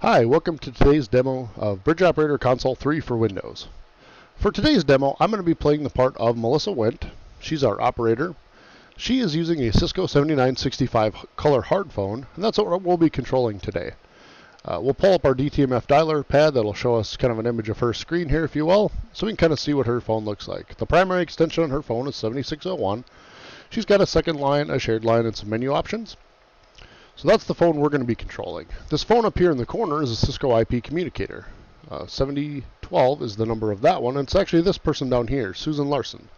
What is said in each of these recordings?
Hi, welcome to today's demo of Bridge Operator Console 3 for Windows. For today's demo, I'm going to be playing the part of Melissa Wendt. She's our operator. She is using a Cisco 7965 color hard phone, and that's what we'll be controlling today. We'll pull up our Dtmf Dialer pad that'll show us kind of an image of her screen here, if you will, so we can kind of see what her phone looks like. The primary extension on her phone is 7601. She's got a second line, a shared line, and some menu options. So that's the phone we're going to be controlling. This phone up here in the corner is a Cisco IP communicator. 7012 is the number of that one, and it's actually this person down here, Susan Larson.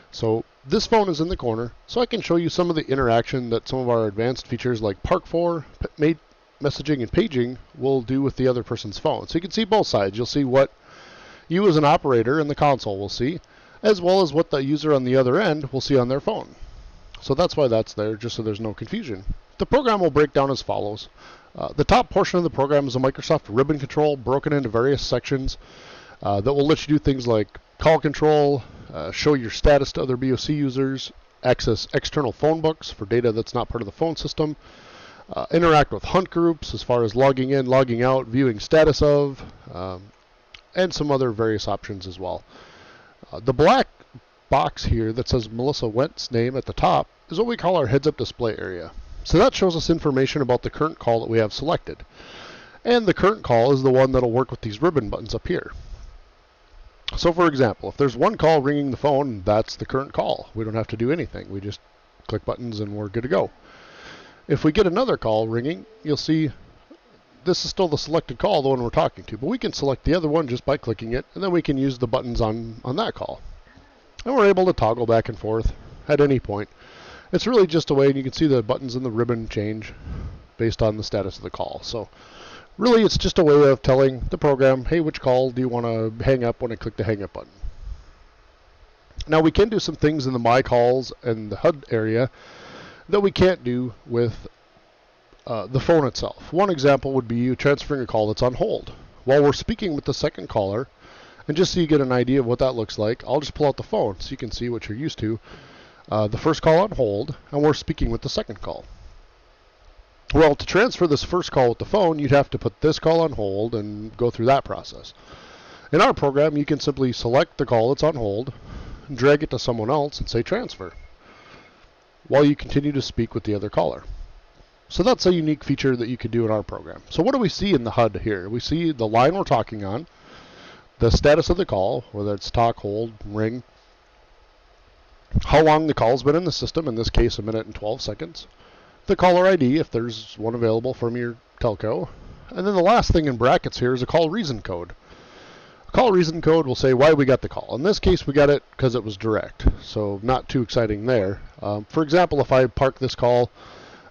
So this phone is in the corner, so I can show you some of the interaction that some of our advanced features like Park4, messaging, and paging will do with the other person's phone. So you can see both sides. You'll see what you as an operator in the console will see, as well as what the user on the other end will see on their phone. So that's why that's there, just so there's no confusion. The program will break down as follows. The top portion of the program is a Microsoft ribbon control broken into various sections that will let you do things like call control, show your status to other BOC users, access external phone books for data that's not part of the phone system, interact with hunt groups as far as logging in, logging out, viewing status of, and some other various options as well. The black box here that says Melissa Wendt's name at the top is what we call our heads-up display area. So that shows us information about the current call that we have selected. And the current call is the one that'll work with these ribbon buttons up here. So for example, if there's one call ringing the phone, that's the current call. We don't have to do anything. We just click buttons and we're good to go. If we get another call ringing, you'll see this is still the selected call, the one we're talking to, but we can select the other one just by clicking it, and then we can use the buttons on that call. And we're able to toggle back and forth at any point. It's really just a way, and you can see the buttons in the ribbon change based on the status of the call. So really it's just a way of telling the program, hey, which call do you want to hang up when I click the hang up button. Now we can do some things in the My Calls and the HUD area that we can't do with the phone itself. One example would be you transferring a call that's on hold. While we're speaking with the second caller, and just so you get an idea of what that looks like, I'll just pull out the phone so you can see what you're used to. The first call on hold, and we're speaking with the second call. Well, to transfer this first call with the phone, you'd have to put this call on hold and go through that process. In our program, you can simply select the call that's on hold, and drag it to someone else and say transfer, while you continue to speak with the other caller. So that's a unique feature that you could do in our program. So what do we see in the HUD here? We see the line we're talking on, the status of the call, whether it's talk, hold, ring, how long the call's been in the system, in this case 1 minute and 12 seconds, the caller ID if there's one available from your telco, and then the last thing in brackets here is a call reason code. A call reason code will say why we got the call. In this case we got it because it was direct, so not too exciting there. For example, if I park this call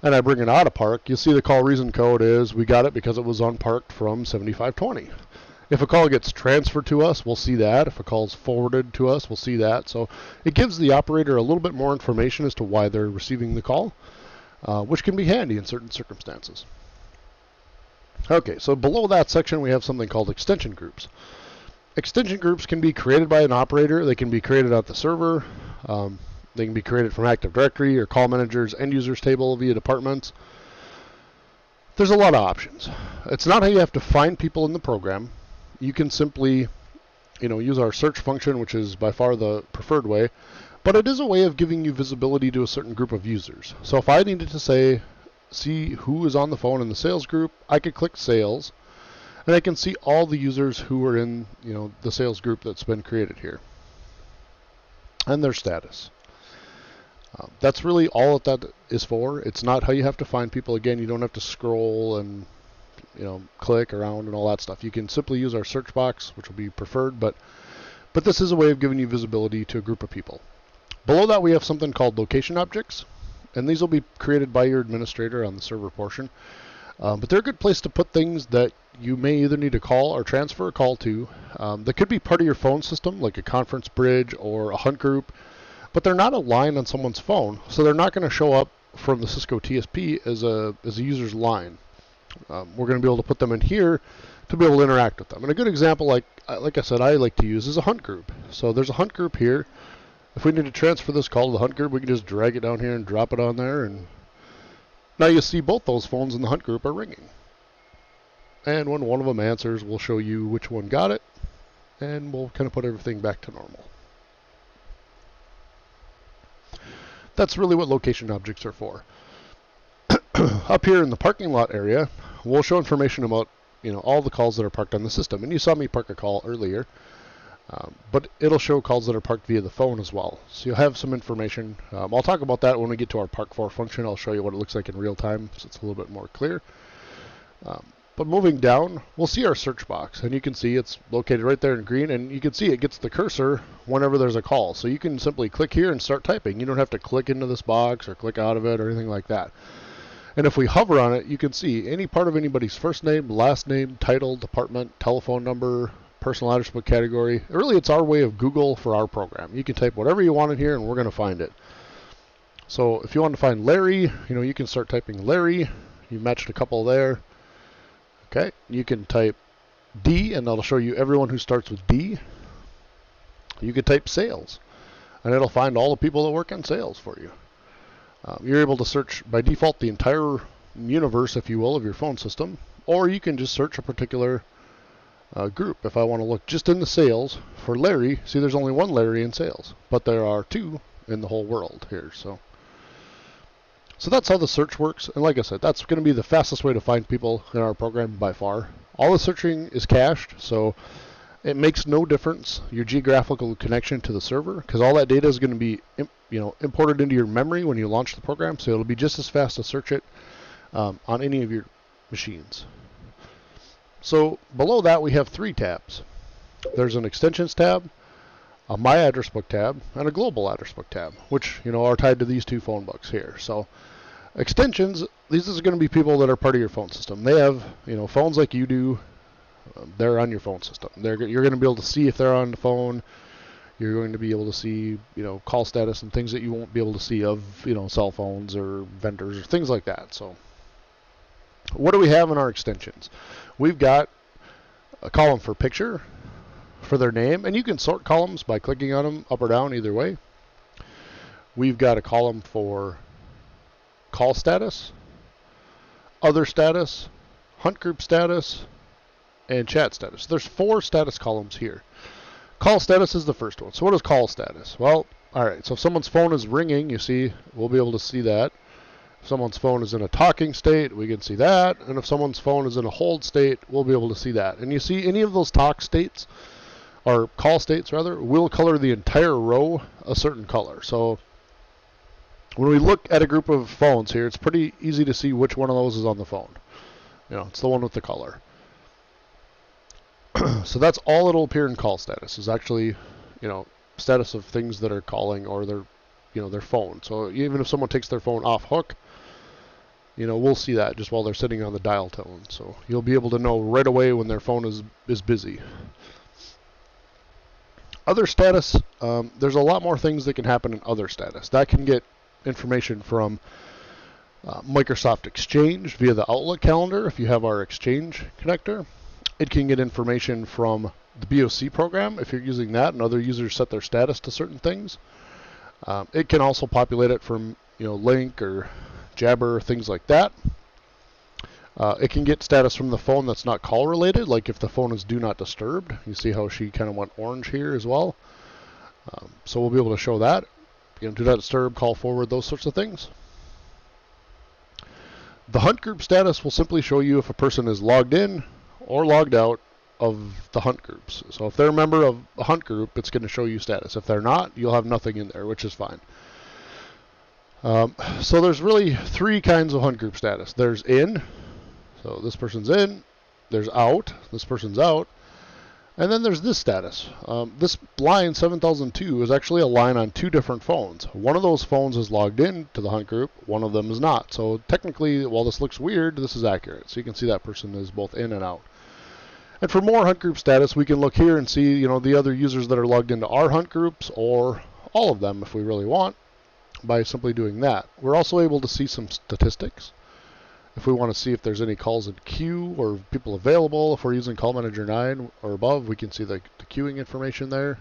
and I bring it out of park, you'll see the call reason code is we got it because it was unparked from 7520. If a call gets transferred to us, we'll see that. If a call is forwarded to us, we'll see that. So it gives the operator a little bit more information as to why they're receiving the call, which can be handy in certain circumstances. Okay, so below that section we have something called extension groups. Extension groups can be created by an operator. They can be created at the server. They can be created from Active Directory or Call Manager's End Users table via departments. There's a lot of options. It's not how you have to find people in the program. You can simply, use our search function, which is by far the preferred way, but it is a way of giving you visibility to a certain group of users. So if I needed to see who is on the phone in the sales group, I could click sales, and I can see all the users who are in, the sales group that's been created here, and their status. That's really all that is for. It's not how you have to find people. Again, you don't have to scroll and click around and all that stuff. You can simply use our search box, which will be preferred, but this is a way of giving you visibility to a group of people. Below that we have something called location objects, and these will be created by your administrator on the server portion. But they're a good place to put things that you may either need to call or transfer a call to. That could be part of your phone system, like a conference bridge or a hunt group, but they're not aligned on someone's phone, so they're not going to show up from the Cisco TSP as a user's line. We're going to be able to put them in here to be able to interact with them. And a good example, like I said, I like to use is a hunt group. So there's a hunt group here. If we need to transfer this call to the hunt group, we can just drag it down here and drop it on there. And now you see both those phones in the hunt group are ringing. And when one of them answers, we'll show you which one got it, and we'll kind of put everything back to normal. That's really what location objects are for. Up here in the parking lot area, we'll show information about all the calls that are parked on the system. And you saw me park a call earlier, but it'll show calls that are parked via the phone as well. So you'll have some information. I'll talk about that when we get to our park for function. I'll show you what it looks like in real time, so it's a little bit more clear. But moving down, we'll see our search box, and you can see it's located right there in green, and you can see it gets the cursor whenever there's a call. So you can simply click here and start typing. You don't have to click into this box or click out of it or anything like that. And if we hover on it, you can see any part of anybody's first name, last name, title, department, telephone number, personal address book category. Really, it's our way of Google for our program. You can type whatever you want in here, and we're going to find it. So if you want to find Larry, you can start typing Larry. You matched a couple there. Okay, you can type D, and that'll show you everyone who starts with D. You can type sales, and it'll find all the people that work in sales for you. You're able to search by default the entire universe, if you will, of your phone system, or you can just search a particular group. If I want to look just in the sales for Larry, see there's only one Larry in sales, but there are two in the whole world here. So that's how the search works, and like I said, that's going to be the fastest way to find people in our program by far. All the searching is cached, so it makes no difference your geographical connection to the server, because all that data is going to be imported into your memory when you launch the program, so it'll be just as fast to search it on any of your machines. So below that we have three tabs. There's an extensions tab, a My Address Book tab, and a Global Address Book tab, which are tied to these two phone books here. So extensions, these are going to be people that are part of your phone system. They have phones like you do. They're on your phone system. You're going to be able to see if they're on the phone. You're going to be able to see call status and things that you won't be able to see of cell phones or vendors or things like that. So what do we have in our extensions? We've got a column for picture, for their name, and you can sort columns by clicking on them up or down either way. We've got a column for call status, other status, hunt group status, and chat status. There's 4 status columns here. Call status is the first one. So what is call status? Well, alright, so if someone's phone is ringing, you see, we'll be able to see that. If someone's phone is in a talking state, we can see that. And if someone's phone is in a hold state, we'll be able to see that. And you see any of those talk states, or call states rather, will color the entire row a certain color. So when we look at a group of phones here, it's pretty easy to see which one of those is on the phone. It's the one with the color. So that's all it'll appear in call status is actually, status of things that are calling or their phone. So even if someone takes their phone off hook, we'll see that just while they're sitting on the dial tone. So you'll be able to know right away when their phone is busy. Other status, there's a lot more things that can happen in other status. That can get information from Microsoft Exchange via the Outlook calendar if you have our Exchange connector. It can get information from the BOC program if you're using that and other users set their status to certain things. It can also populate it from Link or Jabber, things like that. It can get status from the phone that's not call related, like if the phone is do not disturb. You see how she kind of went orange here as well. So we'll be able to show that. Do not disturb, call forward, those sorts of things. The hunt group status will simply show you if a person is logged in or logged out of the hunt groups. So if they're a member of a hunt group, it's going to show you status. If they're not, you'll have nothing in there, which is fine. So there's really 3 kinds of hunt group status. There's in, so this person's in. There's out, this person's out. And then there's this status. This line 7002 is actually a line on 2 different phones. One of those phones is logged in to the hunt group, one of them is not. So technically, while this looks weird, this is accurate. So you can see that person is both in and out. And for more hunt group status, we can look here and see, the other users that are logged into our hunt groups, or all of them if we really want, by simply doing that. We're also able to see some statistics. If we want to see if there's any calls in queue or people available, if we're using Call Manager 9 or above, we can see the queuing information there.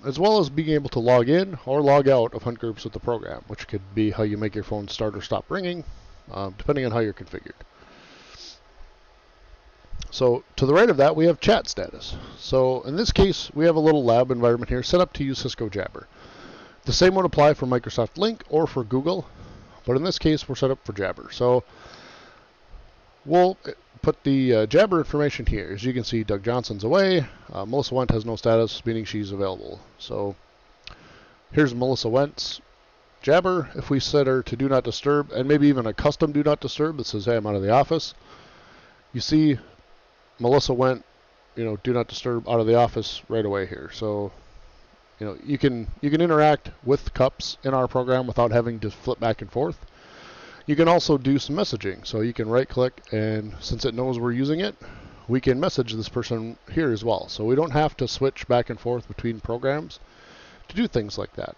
As well as being able to log in or log out of hunt groups with the program, which could be how you make your phone start or stop ringing, depending on how you're configured. So to the right of that, we have chat status. So in this case, we have a little lab environment here set up to use Cisco Jabber. The same would apply for Microsoft Lync or for Google, but in this case, we're set up for Jabber. So we'll put the Jabber information here. As you can see, Doug Johnson's away. Melissa Wendt has no status, meaning she's available. So here's Melissa Wendt's Jabber. If we set her to Do Not Disturb, and maybe even a custom Do Not Disturb that says, hey, I'm out of the office, you see Melissa Wendt, Do Not Disturb out of the office right away here. So, you can interact with cups in our program without having to flip back and forth. You can also do some messaging. So you can right-click, and since it knows we're using it, we can message this person here as well. So we don't have to switch back and forth between programs to do things like that.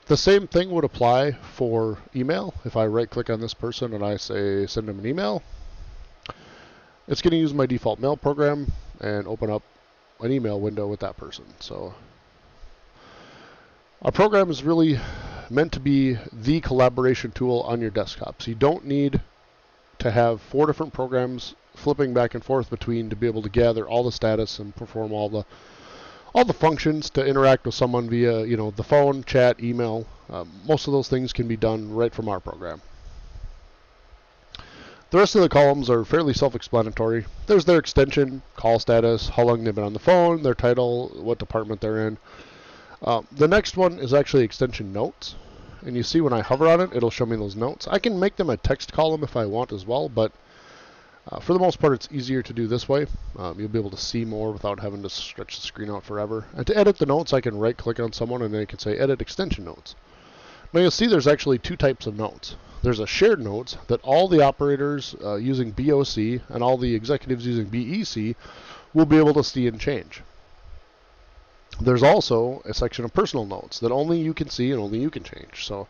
The same thing would apply for email. If I right-click on this person and I say send them an email, it's going to use my default mail program and open up an email window with that person. So our program is really meant to be the collaboration tool on your desktop. So you don't need to have 4 different programs flipping back and forth between to be able to gather all the status and perform all the functions to interact with someone via the phone, chat, email. Most of those things can be done right from our program. The rest of the columns are fairly self-explanatory. There's their extension, call status, how long they've been on the phone, their title, what department they're in. The next one is actually extension notes. And you see when I hover on it, it'll show me those notes. I can make them a text column if I want as well, but for the most part, it's easier to do this way. You'll be able to see more without having to stretch the screen out forever. And to edit the notes, I can right-click on someone and then I can say Edit Extension Notes. Now you'll see there's actually 2 types of notes. There's a shared notes that all the operators using BOC and all the executives using BEC will be able to see and change. There's also a section of personal notes that only you can see and only you can change. So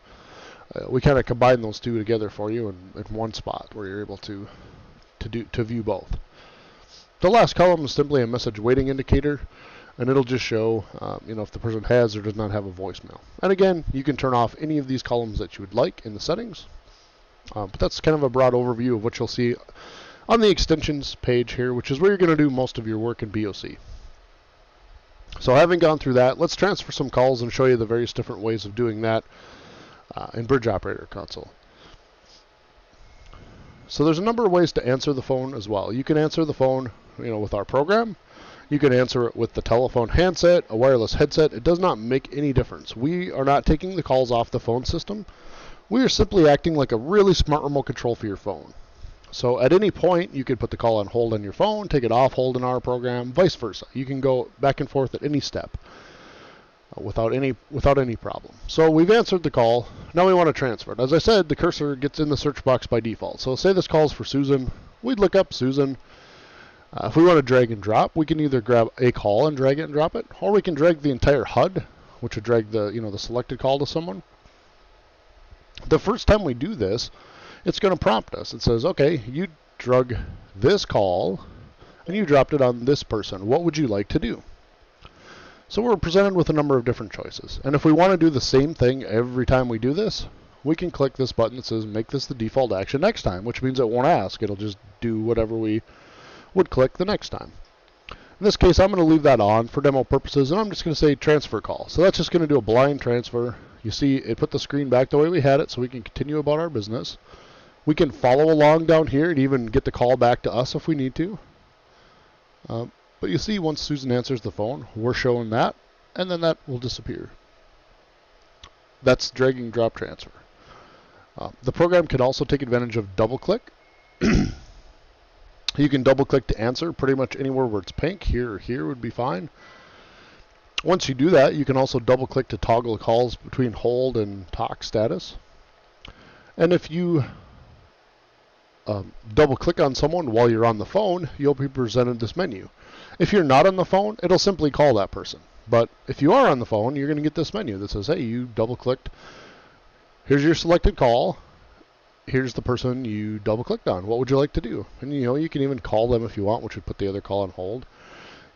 we kind of combine those 2 together for you in one spot where you're able to view both. The last column is simply a message waiting indicator, and it'll just show if the person has or does not have a voicemail. And again, you can turn off any of these columns that you would like in the settings. But that's kind of a broad overview of what you'll see on the extensions page here, which is where you're going to do most of your work in BOC. So having gone through that, let's transfer some calls and show you the various different ways of doing that in Bridge Operator Console. So there's a number of ways to answer the phone as well. You can answer the phone with our program. You can answer it with the telephone handset, a wireless headset. It does not make any difference. We are not taking the calls off the phone system. We are simply acting like a really smart remote control for your phone. So at any point, you could put the call on hold on your phone, take it off hold in our program, vice versa. You can go back and forth at any step without any problem. So we've answered the call. Now we want to transfer it. As I said, the cursor gets in the search box by default. So say this call is for Susan. We'd look up Susan. If we want to drag and drop, we can either grab a call and drag it and drop it, or we can drag the entire HUD, which would drag the selected call to someone. The first time we do this, it's going to prompt us. It says, okay, you drug this call and you dropped it on this person. What would you like to do? So we're presented with a number of different choices. And if we want to do the same thing every time we do this, we can click this button that says make this the default action next time, which means it won't ask. It'll just do whatever we would click the next time. In this case, I'm going to leave that on for demo purposes, and I'm just going to say transfer call. So that's just going to do a blind transfer. You see it put the screen back the way we had it so we can continue about our business. We can follow along down here and even get the call back to us if we need to. But you see once Susan answers the phone, we're showing that, and then that will disappear. That's drag and drop transfer. The program can also take advantage of double click. You can double click to answer pretty much anywhere where it's pink. Here or here would be fine. Once you do that, you can also double click to toggle calls between hold and talk status. And if you double click on someone while you're on the phone, you'll be presented this menu. If you're not on the phone, it'll simply call that person. But if you are on the phone, you're going to get this menu that says, hey, you double clicked. Here's your selected call. Here's the person you double clicked on. What would you like to do? And you can even call them if you want, which would put the other call on hold.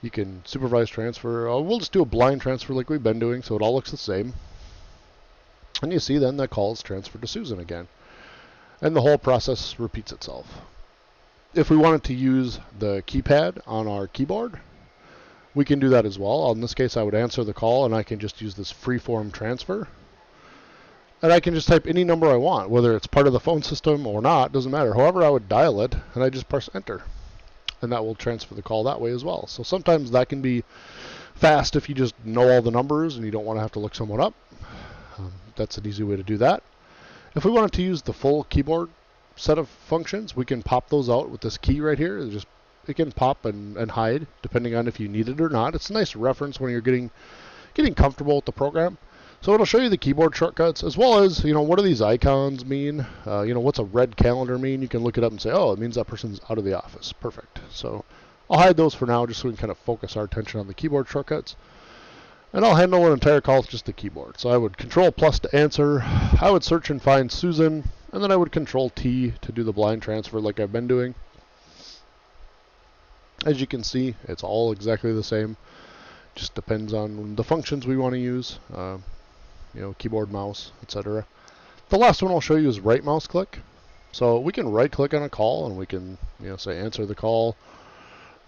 You can supervise transfer. We'll just do a blind transfer like we've been doing, so it all looks the same. And you see then that call is transferred to Susan again. And the whole process repeats itself. If we wanted to use the keypad on our keyboard, we can do that as well. In this case, I would answer the call, and I can just use this freeform transfer. And I can just type any number I want, whether it's part of the phone system or not, doesn't matter. However, I would dial it, and I just press enter. And that will transfer the call that way as well. So sometimes that can be fast if you just know all the numbers and you don't want to have to look someone up. That's an easy way to do that. If we wanted to use the full keyboard set of functions, we can pop those out with this key right here. It can pop and hide depending on if you need it or not. It's a nice reference when you're getting comfortable with the program. So it'll show you the keyboard shortcuts, as well as, what do these icons mean? What's a red calendar mean? You can look it up and say, oh, it means that person's out of the office. Perfect. So I'll hide those for now, just so we can kind of focus our attention on the keyboard shortcuts. And I'll handle an entire call with just the keyboard. So I would Control+ to answer. I would search and find Susan, and then I would Control-T to do the blind transfer like I've been doing. As you can see, it's all exactly the same. Just depends on the functions we want to use. Keyboard, mouse, etc. The last one I'll show you is right mouse click. So we can right click on a call and we can, say answer the call.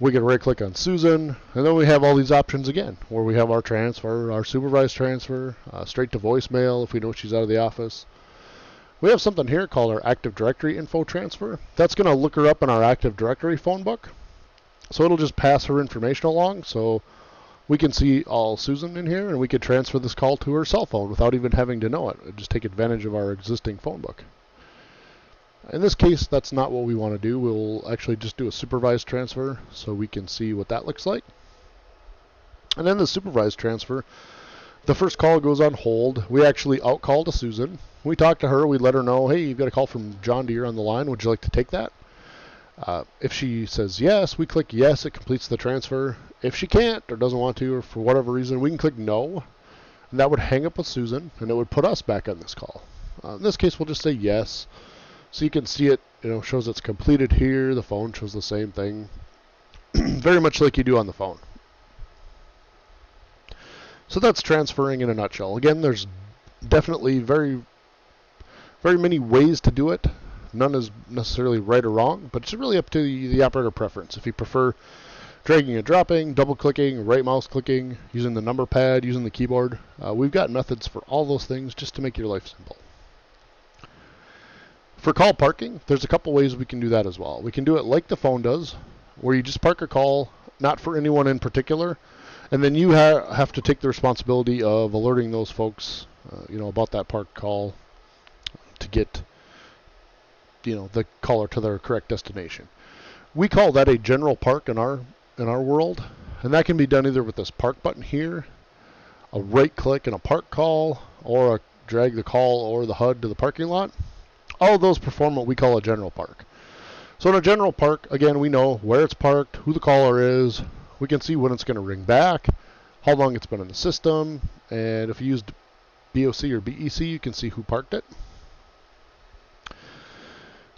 We can right click on Susan, and then we have all these options again, where we have our transfer, our supervised transfer, straight to voicemail if we know she's out of the office. We have something here called our Active Directory info transfer. That's going to look her up in our Active Directory phone book. So it'll just pass her information along. So we can see all Susan in here, and we could transfer this call to her cell phone without even having to know it. Just take advantage of our existing phone book. In this case, that's not what we want to do. We'll actually just do a supervised transfer so we can see what that looks like. And then the supervised transfer, the first call goes on hold. We actually out-call to Susan. We talk to her. We let her know, hey, you've got a call from John Deere on the line. Would you like to take that? If she says yes, we click yes. It completes the transfer. If she can't or doesn't want to, or for whatever reason, we can click no. And that would hang up with Susan, and it would put us back on this call. In this case, we'll just say yes. So you can see it, shows it's completed here. The phone shows the same thing. Very much like you do on the phone. So that's transferring in a nutshell. Again, there's definitely very, very many ways to do it. None is necessarily right or wrong, but it's really up to the operator preference. If you prefer dragging and dropping, double clicking, right mouse clicking, using the number pad, using the keyboard, we've got methods for all those things just to make your life simple. For call parking, there's a couple ways we can do that as well. We can do it like the phone does, where you just park a call, not for anyone in particular, and then you have to take the responsibility of alerting those folks, about that parked call to get, the caller to their correct destination. We call that a general park in our world, and that can be done either with this park button here, a right click and a park call, or a drag the call or the HUD to the parking lot. All of those perform what we call a general park. So in a general park, again, we know where it's parked, who the caller is. We can see when it's going to ring back, how long it's been in the system, and if you used BOC or BEC, you can see who parked it.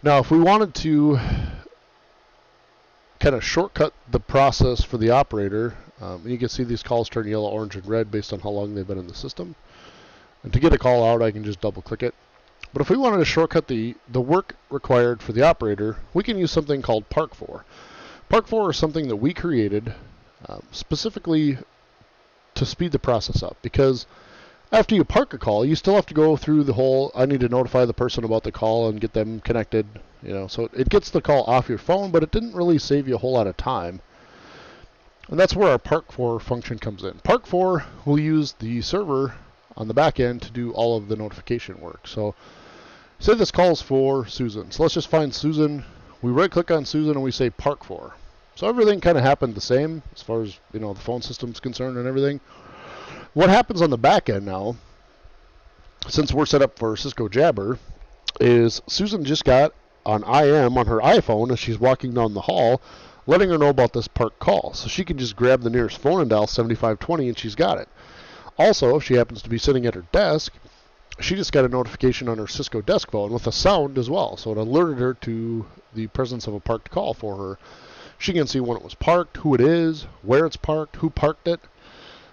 Now, if we wanted to kind of shortcut the process for the operator, and you can see these calls turn yellow, orange, and red based on how long they've been in the system. And to get a call out, I can just double click it. But if we wanted to shortcut the work required for the operator, we can use something called Park4. Park4 is something that we created specifically to speed the process up, because after you park a call, you still have to go through the whole, I need to notify the person about the call and get them connected. So it gets the call off your phone, but it didn't really save you a whole lot of time. And that's where our Park4 function comes in. Park4 will use the server on the back end to do all of the notification work. So say this calls for Susan. So let's just find Susan. We right click on Susan and we say Park4. So everything kind of happened the same as far as the phone system's concerned and everything. What happens on the back end now, since we're set up for Cisco Jabber, is Susan just got on IM on her iPhone as she's walking down the hall, letting her know about this park call. So she can just grab the nearest phone and dial 7520 and she's got it. Also, if she happens to be sitting at her desk, she just got a notification on her Cisco desk phone with a sound as well. So it alerted her to the presence of a parked call for her. She can see when it was parked, who it is, where it's parked, who parked it.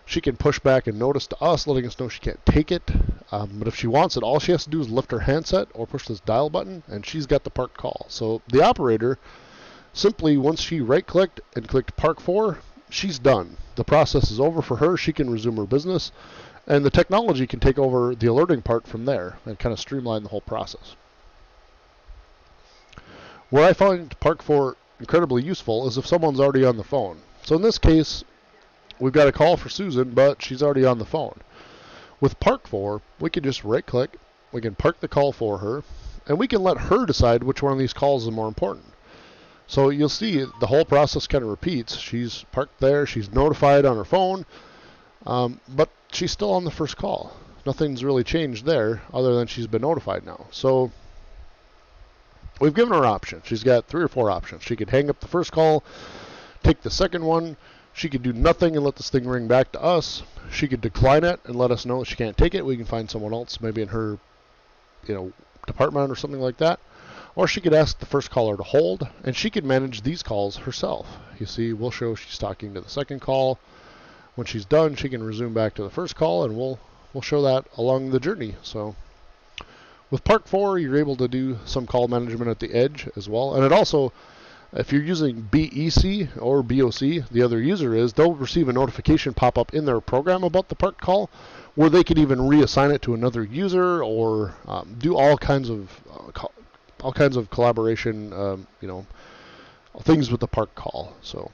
She can push back and notice to us, letting us know she can't take it. But if she wants it, all she has to do is lift her handset or push this dial button, and she's got the parked call. So the operator Simply, once she right-clicked and clicked Park For, she's done. The process is over for her. She can resume her business, and the technology can take over the alerting part from there and kind of streamline the whole process. Where I find Park For incredibly useful is if someone's already on the phone. So in this case, we've got a call for Susan, but she's already on the phone. With Park For, we can just right-click, we can park the call for her, and we can let her decide which one of these calls is more important. So you'll see the whole process kind of repeats. She's parked there, she's notified on her phone, but she's still on the first call. Nothing's really changed there other than she's been notified now. So we've given her options. She's got 3 or 4 options. She could hang up the first call, take the second one. She could do nothing and let this thing ring back to us. She could decline it and let us know she can't take it. We can find someone else, maybe in her, department or something like that. Or she could ask the first caller to hold, and she could manage these calls herself. You see, we'll show she's talking to the second call. When she's done, she can resume back to the first call, and we'll show that along the journey. So with Park For, you're able to do some call management at the edge as well. And it also, if you're using BEC or BOC, the other user is, they'll receive a notification pop up in their program about the parked call, where they could even reassign it to another user or do all kinds of collaboration, things with the park call. So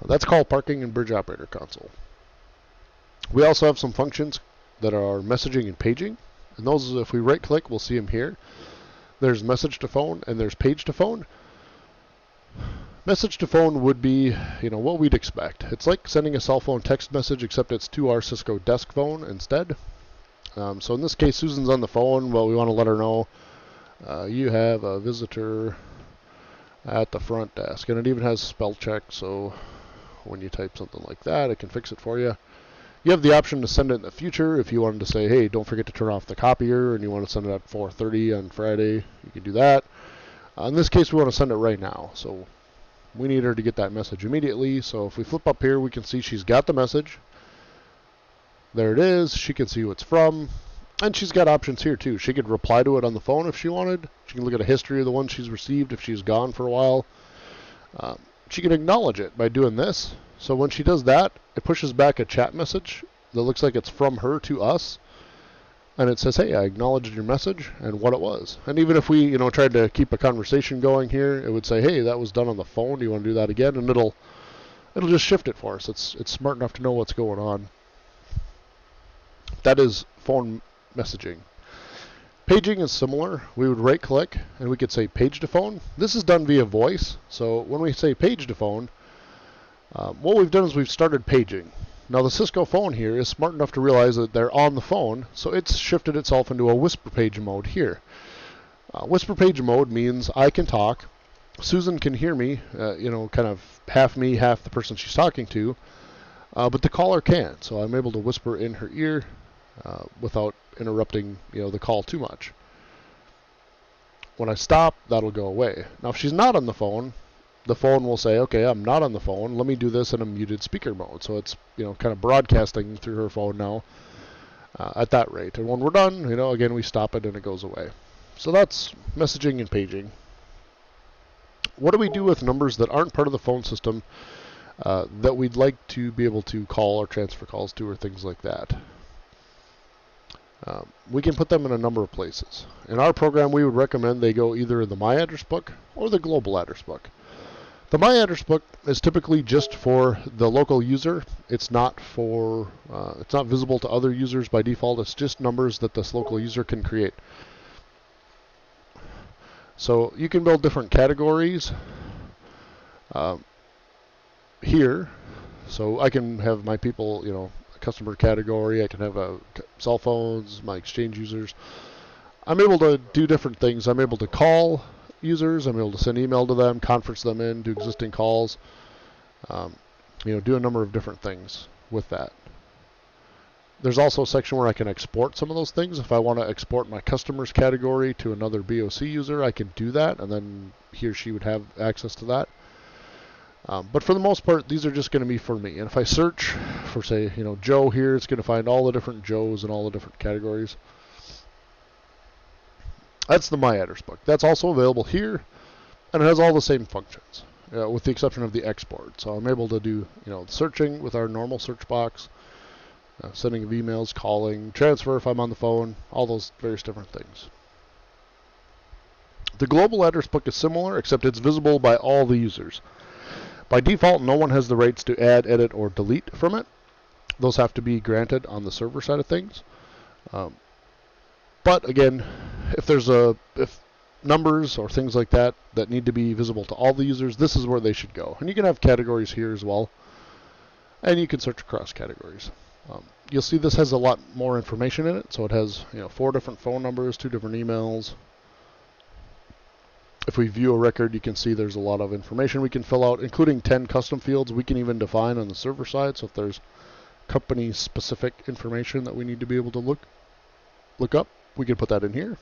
that's call parking in Bridge Operator Console. We also have some functions that are messaging and paging, and those, if we right-click, we'll see them here. There's message to phone and there's page to phone. Message to phone would be, what we'd expect. It's like sending a cell phone text message, except it's to our Cisco desk phone instead. So in this case, Susan's on the phone. Well, we want to let her know you have a visitor at the front desk. And it even has spell check, so when you type something like that, it can fix it for you. You have the option to send it in the future. If you wanted to say, hey, don't forget to turn off the copier, and you want to send it at 4:30 on Friday, you can do that. In this case, we want to send it right now. So we need her to get that message immediately. So if we flip up here, we can see she's got the message. There it is. She can see who it's from. And she's got options here too. She could reply to it on the phone if she wanted. She can look at a history of the ones she's received if she's gone for a while. She can acknowledge it by doing this. So when she does that, it pushes back a chat message that looks like it's from her to us. And it says, hey, I acknowledged your message and what it was. And even if we, tried to keep a conversation going here, it would say, hey, that was done on the phone. Do you want to do that again? And it'll just shift it for us. It's smart enough to know what's going on. That is phone messaging. Paging is similar. We would right-click and we could say page to phone. This is done via voice. So when we say page to phone, what we've done is we've started paging. Now the Cisco phone here is smart enough to realize that they're on the phone, so it's shifted itself into a whisper page mode here. Whisper page mode means I can talk, Susan can hear me, kind of half me, half the person she's talking to, but the caller can't, so I'm able to whisper in her ear without interrupting the call too much. When I stop, that'll go away. Now if she's not on the phone will say, okay, I'm not on the phone. Let me do this in a muted speaker mode. So it's, kind of broadcasting through her phone now at that rate. And when we're done, again, we stop it and it goes away. So that's messaging and paging. What do we do with numbers that aren't part of the phone system that we'd like to be able to call or transfer calls to or things like that? We can put them in a number of places. In our program, we would recommend they go either in the My Address Book or the Global Address Book. The My Address Book is typically just for the local user. It's not visible to other users by default. It's just numbers that this local user can create. So you can build different categories here. So I can have my people, customer category. I can have cell phones, my Exchange users. I'm able to do different things. I'm able to call users. I'm able to send email to them, conference them in, do existing calls, do a number of different things with that. There's also a section where I can export some of those things. If I want to export my customers category to another BOC user, I can do that, and then he or she would have access to that. But for the most part, these are just going to be for me. And if I search for, say, Joe here, it's going to find all the different Joes and all the different categories. That's the My Address Book. That's also available here and it has all the same functions, with the exception of the export. So I'm able to do searching with our normal search box, sending of emails, calling, transfer if I'm on the phone, all those various different things. The global address book is similar, except it's visible by all the users. By default, no one has the rights to add, edit, or delete from it. Those have to be granted on the server side of things. But again, if numbers or things like that need to be visible to all the users, this is where they should go. And you can have categories here as well, and you can search across categories. You'll see this has a lot more information in it. So it has 4 different phone numbers, 2 different emails. If we view a record, you can see there's a lot of information we can fill out, including 10 custom fields we can even define on the server side. So if there's company-specific information that we need to be able to look up, we can put that in here.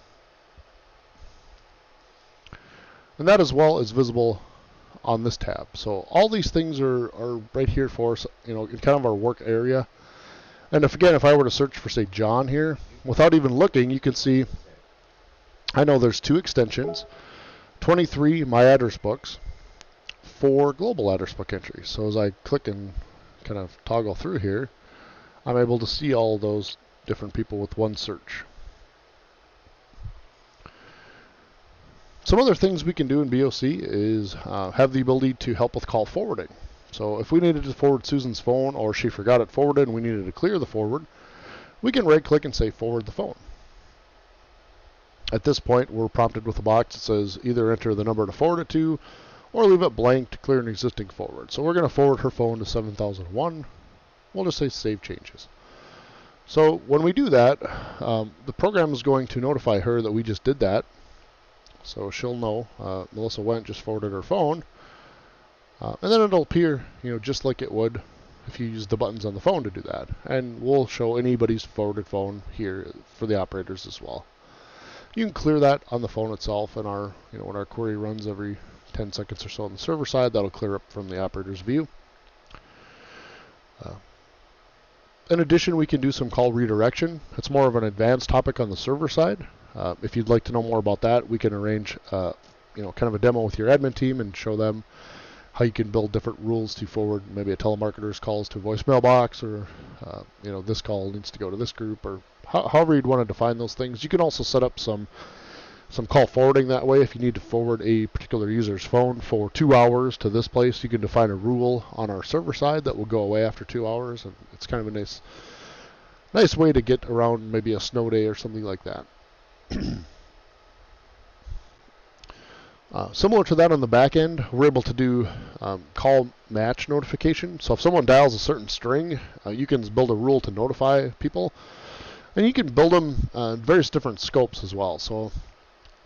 And that as well is visible on this tab. So all these things are right here for us, in kind of our work area. And if I were to search for, say, John here, without even looking, you can see I know there's 2 extensions. 23 my address books, 4 global address book entries. So as I click and kind of toggle through here, I'm able to see all those different people with one search. Some other things we can do in BOC is have the ability to help with call forwarding. So if we needed to forward Susan's phone, or she forgot it forwarded and we needed to clear the forward, we can right click and say forward the phone. At this point, we're prompted with a box that says either enter the number to forward it to, or leave it blank to clear an existing forward. So we're going to forward her phone to 7001. We'll just say save changes. So when we do that, the program is going to notify her that we just did that. So she'll know Melissa just forwarded her phone. And then it'll appear, just like it would if you use the buttons on the phone to do that. And we'll show anybody's forwarded phone here for the operators as well. You can clear that on the phone itself, and when our query runs every 10 seconds or so on the server side, that'll clear up from the operator's view. In addition, we can do some call redirection. It's more of an advanced topic on the server side. If you'd like to know more about that, we can arrange kind of a demo with your admin team and show them how you can build different rules to forward maybe a telemarketer's calls to a voicemail box, or this call needs to go to this group, or however you'd want to define those things. You can also set up some call forwarding that way. If you need to forward a particular user's phone for 2 hours to this place, you can define a rule on our server side that will go away after 2 hours, and it's kind of a nice way to get around maybe a snow day or something like that. Similar to that on the back end, we're able to do call match notification. So if someone dials a certain string, you can build a rule to notify people. And you can build them in various different scopes as well. So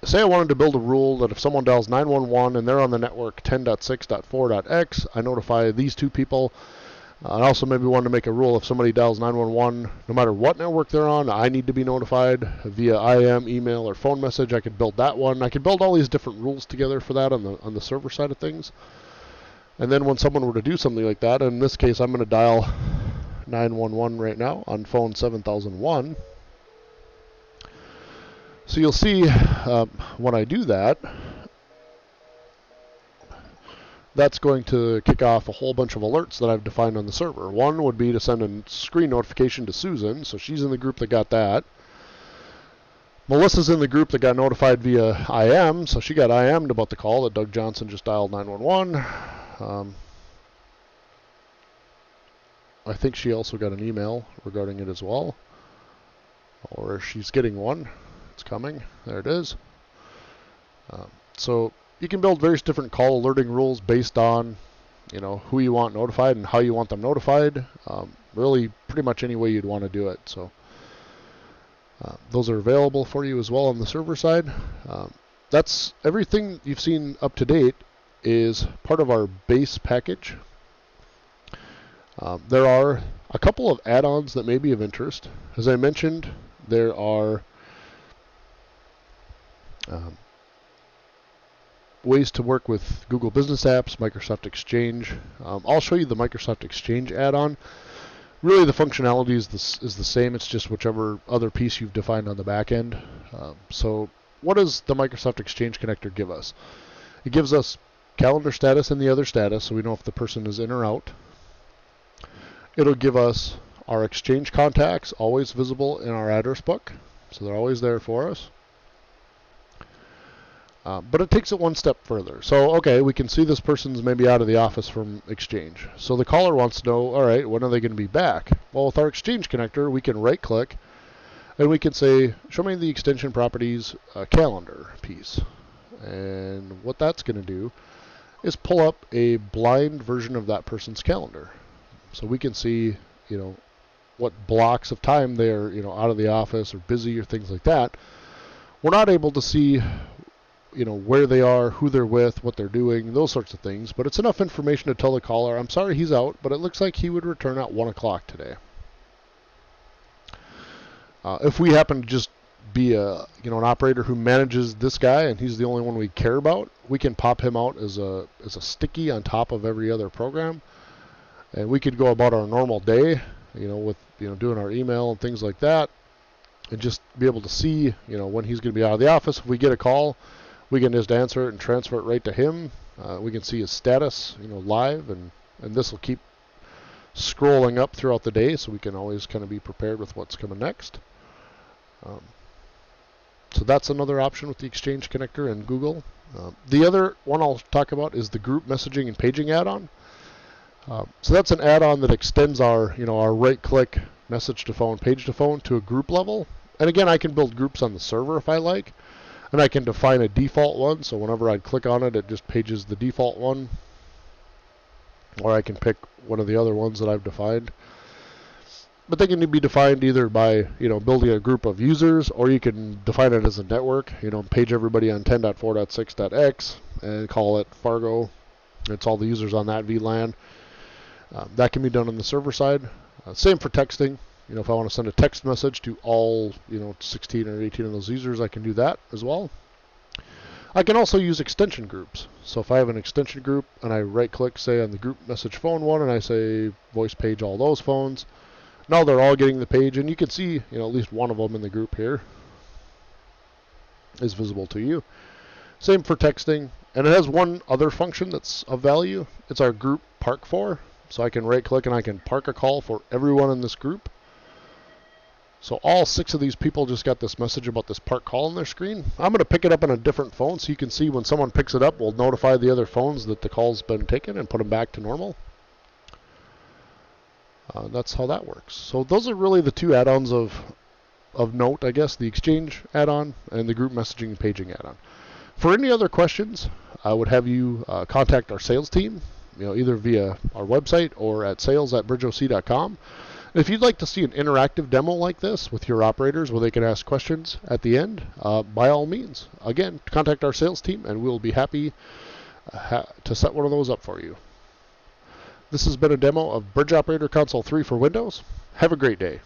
say I wanted to build a rule that if someone dials 911 and they're on the network 10.6.4.x, I notify these 2 people. I also maybe wanted to make a rule if somebody dials 911, no matter what network they're on, I need to be notified via IM, email, or phone message. I could build that one. I could build all these different rules together for that on the server side of things. And then when someone were to do something like that, in this case I'm going to dial 911 right now on phone 7001. So you'll see when I do that, that's going to kick off a whole bunch of alerts that I've defined on the server. One would be to send a screen notification to Susan, so she's in the group that got that. Melissa's in the group that got notified via IM, so she got IM'd about the call that Doug Johnson just dialed 911. I think she also got an email regarding it as well, or she's getting one. It's coming. There it is. So you can build various different call alerting rules based on, who you want notified and how you want them notified. Really, pretty much any way you'd want to do it. So those are available for you as well on the server side. That's everything you've seen up to date is part of our base package. There are a couple of add-ons that may be of interest. As I mentioned, there are ways to work with Google Business Apps, Microsoft Exchange. I'll show you the Microsoft Exchange add-on. Really, the functionality is the same. It's just whichever other piece you've defined on the back end. So what does the Microsoft Exchange connector give us? It gives us calendar status and the other status, so we know if the person is in or out. It'll give us our Exchange contacts, always visible in our address book, so they're always there for us. But it takes it one step further. So, okay, we can see this person's maybe out of the office from Exchange. So the caller wants to know, all right, when are they going to be back? Well, with our Exchange connector, we can right-click, and we can say, show me the extension properties calendar piece. And what that's going to do is pull up a blind version of that person's calendar. So we can see, what blocks of time they're, out of the office or busy or things like that. We're not able to see, where they are, who they're with, what they're doing, those sorts of things. But it's enough information to tell the caller, I'm sorry he's out, but it looks like he would return at 1 o'clock today. If we happen to just be an operator who manages this guy and he's the only one we care about, we can pop him out as a sticky on top of every other program. And we could go about our normal day, with doing our email and things like that, and just be able to see, when he's going to be out of the office. If we get a call, we can just answer it and transfer it right to him. We can see his status, live, and this will keep scrolling up throughout the day, so we can always kind of be prepared with what's coming next. So that's another option with the Exchange connector and Google. The other one I'll talk about is the group messaging and paging add-on. So that's an add-on that extends our, our right-click message to phone, page to phone to a group level. And again, I can build groups on the server if I like, and I can define a default one. So whenever I click on it, it just pages the default one, or I can pick one of the other ones that I've defined. But they can be defined either by, building a group of users, or you can define it as a network. Page everybody on 10.4.6.x and call it Fargo. It's all the users on that VLAN. That can be done on the server side. Same for texting. If I want to send a text message to all, 16 or 18 of those users, I can do that as well. I can also use extension groups. So if I have an extension group and I right-click, say, on the group message phone one, and I say voice page all those phones, now they're all getting the page, and you can see, at least one of them in the group here is visible to you. Same for texting, and it has one other function that's of value. It's our group park for. So I can right-click and I can park a call for everyone in this group. So all 6 of these people just got this message about this park call on their screen. I'm going to pick it up on a different phone so you can see when someone picks it up, we'll notify the other phones that the call's been taken and put them back to normal. That's how that works. So those are really the 2 add-ons of note, I guess, the Exchange add-on and the group messaging and paging add-on. For any other questions, I would have you contact our sales team, either via our website or at sales@bridgeoc.com. If you'd like to see an interactive demo like this with your operators where they can ask questions at the end, by all means, again, contact our sales team and we'll be happy to set one of those up for you. This has been a demo of Bridge Operator Console 3 for Windows. Have a great day.